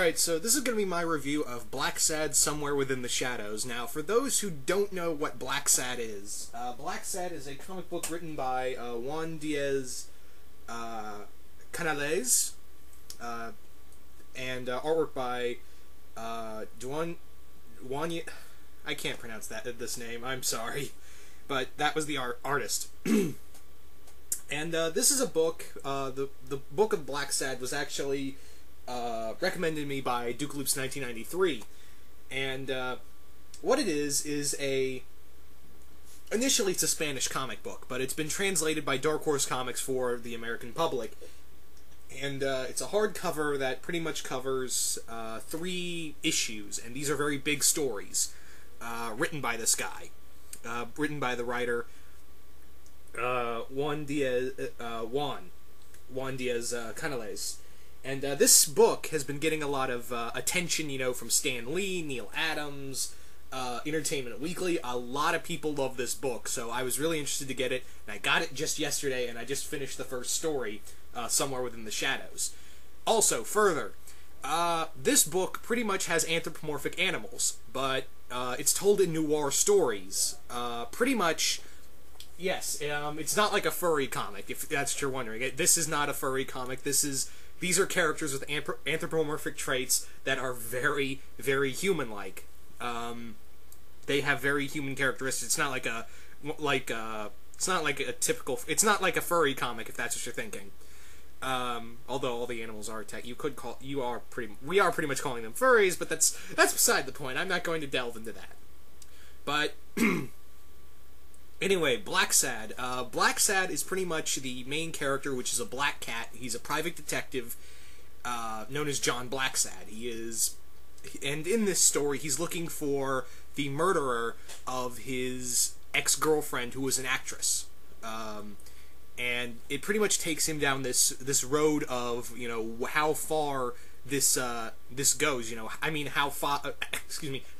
Alright, so this is going to be my review of Blacksad Somewhere Within the Shadows. Now, for those who don't know what Blacksad is a comic book written by Juan Diaz Canales, and artwork by Juan... I can't pronounce this name, I'm sorry. But that was the artist. And this is a book, the book of Blacksad was actually recommended to me by Duke Loops 1993, and what it is initially it's a Spanish comic book, but it's been translated by Dark Horse Comics for the American public, and it's a hardcover that pretty much covers 3 issues, and these are very big stories, written by this guy, written by the writer Juan Diaz Canales. And this book has been getting a lot of attention, you know, from Stan Lee, Neil Adams, Entertainment Weekly. A lot of people love this book, so I was really interested to get it, and I got it just yesterday, and I just finished the first story, Somewhere Within the Shadows. Also, further, this book pretty much has anthropomorphic animals, but it's told in noir stories. Pretty much... Yes, it's not like a furry comic, if that's what you're wondering. This is not a furry comic. These are characters with anthropomorphic traits that are very, very human-like. They have very human characteristics. It's not like it's not like a typical. It's not like a furry comic, if that's what you're thinking. Although all the animals are we are pretty much calling them furries, but that's beside the point. I'm not going to delve into that. But anyway, Blacksad. Blacksad is pretty much the main character, which is a black cat. He's a private detective known as John Blacksad. And in this story, he's looking for the murderer of his ex-girlfriend, who was an actress. And it pretty much takes him down this road of, you know, how far this goes. You know, I mean, how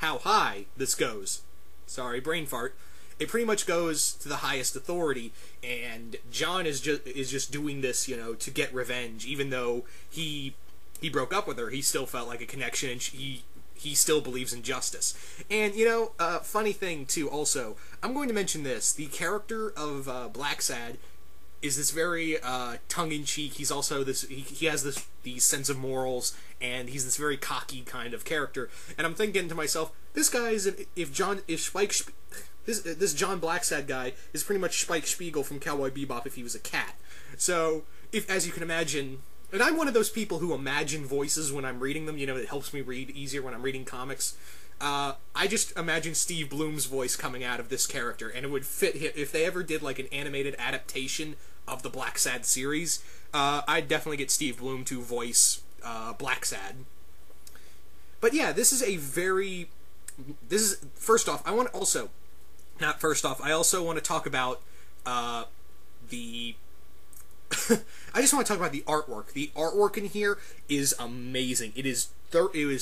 high this goes. Sorry, brain fart. It pretty much goes to the highest authority, and John is just doing this, you know, to get revenge. Even though he broke up with her, he still felt like a connection, and he still believes in justice. And, you know, funny thing too. Also, I'm going to mention this: the character of Blacksad is this very tongue-in-cheek. He's also he has these sense of morals, and he's this very cocky kind of character. And I'm thinking to myself, this guy is this John Blacksad guy is pretty much Spike Spiegel from Cowboy Bebop if he was a cat. So, as you can imagine, and I'm one of those people who imagine voices when I'm reading them, you know, it helps me read easier when I'm reading comics. I just imagine Steve Bloom's voice coming out of this character, and it would fit him. If they ever did like an animated adaptation of the Blacksad series, I'd definitely get Steve Bloom to voice Blacksad. But yeah, first off, I also want to talk about I just want to talk about the artwork. The artwork in here is amazing. It is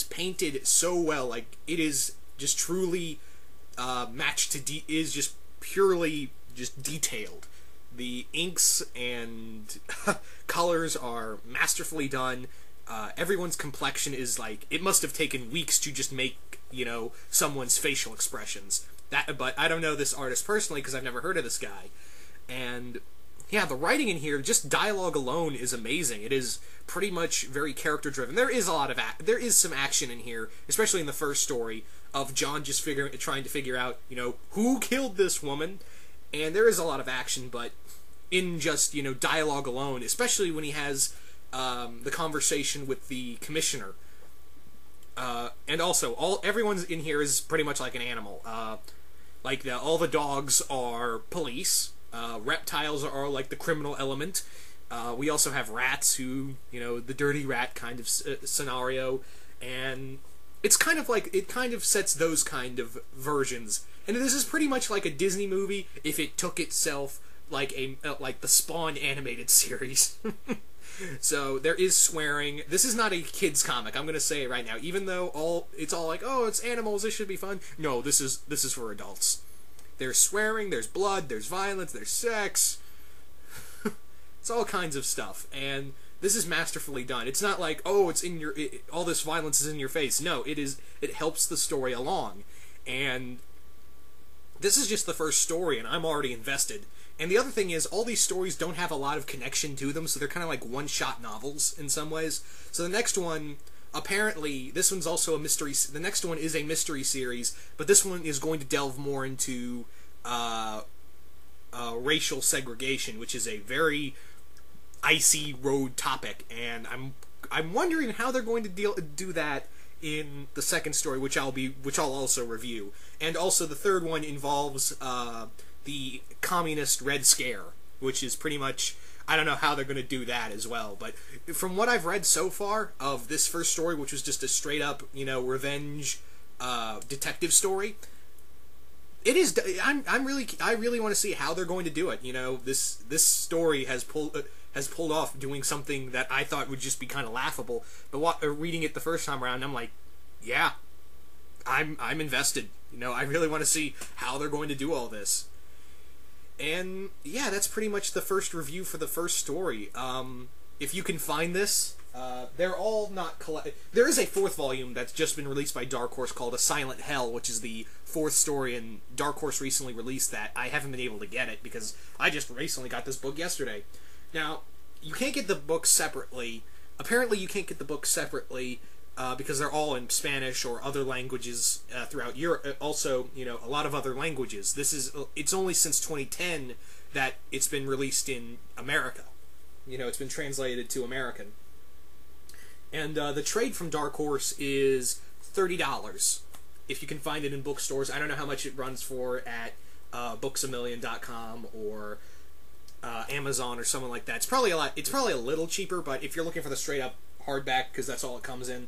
painted so well. Like, it is just truly matched to is just purely just detailed. The inks and colors are masterfully done. Everyone's complexion is like, it must have taken weeks to just make, you know, someone's facial expressions. But I don't know this artist personally because I've never heard of this guy. And yeah, the writing in here, just dialogue alone, is amazing. It is pretty much very character-driven. There is some action in here, especially in the first story, of John just trying to figure out, you know, who killed this woman. And there is a lot of action, but in just, you know, dialogue alone, especially when he has the conversation with the commissioner. And also, everyone's in here is pretty much like an animal. All the dogs are police. Reptiles are like the criminal element. We also have rats who, you know, the dirty rat kind of scenario. And it's kind of like, it kind of sets those kind of versions. And this is pretty much like a Disney movie if it took itself like like the Spawn animated series. So there is swearing. This is not a kids comic. I'm gonna say it right now. Even though it's all like, oh, it's animals, this should be fun. No, this is for adults. There's swearing, there's blood, there's violence, there's sex. It's all kinds of stuff. And This is masterfully done. It's not like, oh, it's in your all this violence is in your face. No, it helps the story along. And this is just the first story, and I'm already invested. And the other thing is, all these stories don't have a lot of connection to them, so they're kind of like one-shot novels in some ways. So the next one, apparently, this one's also a mystery. The next one is a mystery series, but this one is going to delve more into racial segregation, which is a very icy road topic, and I'm wondering how they're going to do that in the second story, which I'll also review. And also the third one involves the communist Red Scare, which is pretty much, I don't know how they're going to do that as well, but from what I've read so far of this first story, which was just a straight up, revenge detective story, it is. I really want to see how they're going to do it. This story has pulled off doing something that I thought would just be kind of laughable. But reading it the first time around, I'm like, yeah, I'm invested. I really want to see how they're going to do all this. And yeah, that's pretty much the first review for the first story. If you can find this, they're all not there is a fourth volume that's just been released by Dark Horse called A Silent Hell, which is the fourth story, and Dark Horse recently released that. I haven't been able to get it because I just recently got this book yesterday. Now, you can't get the books separately. Apparently you can't get the books separately because they're all in Spanish or other languages throughout Europe. Also, a lot of other languages. It's only since 2010 that it's been released in America. It's been translated to American. And the trade from Dark Horse is $30 if you can find it in bookstores. I don't know how much it runs for at booksamillion.com or Amazon or someone like that. It's probably a little cheaper, but if you're looking for the straight up hardback, because that's all it comes in,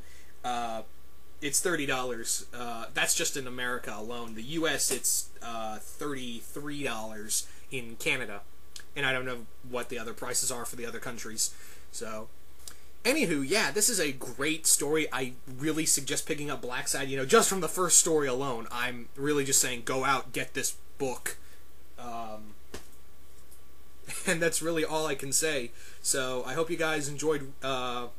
it's $30. That's just in America alone. The US, it's $33 in Canada, and I don't know what the other prices are for the other countries. So anywho, yeah, this is a great story. I really suggest picking up Blacksad. Just from the first story alone, I'm really just saying go out, get this book. And that's really all I can say. So I hope you guys enjoyed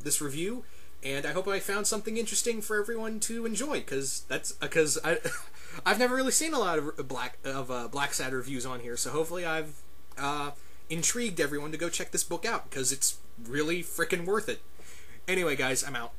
this review, and I hope I found something interesting for everyone to enjoy, because I've never really seen a lot of Blacksad reviews on here. So hopefully I've intrigued everyone to go check this book out, because it's really freaking worth it. Anyway, guys, I'm out.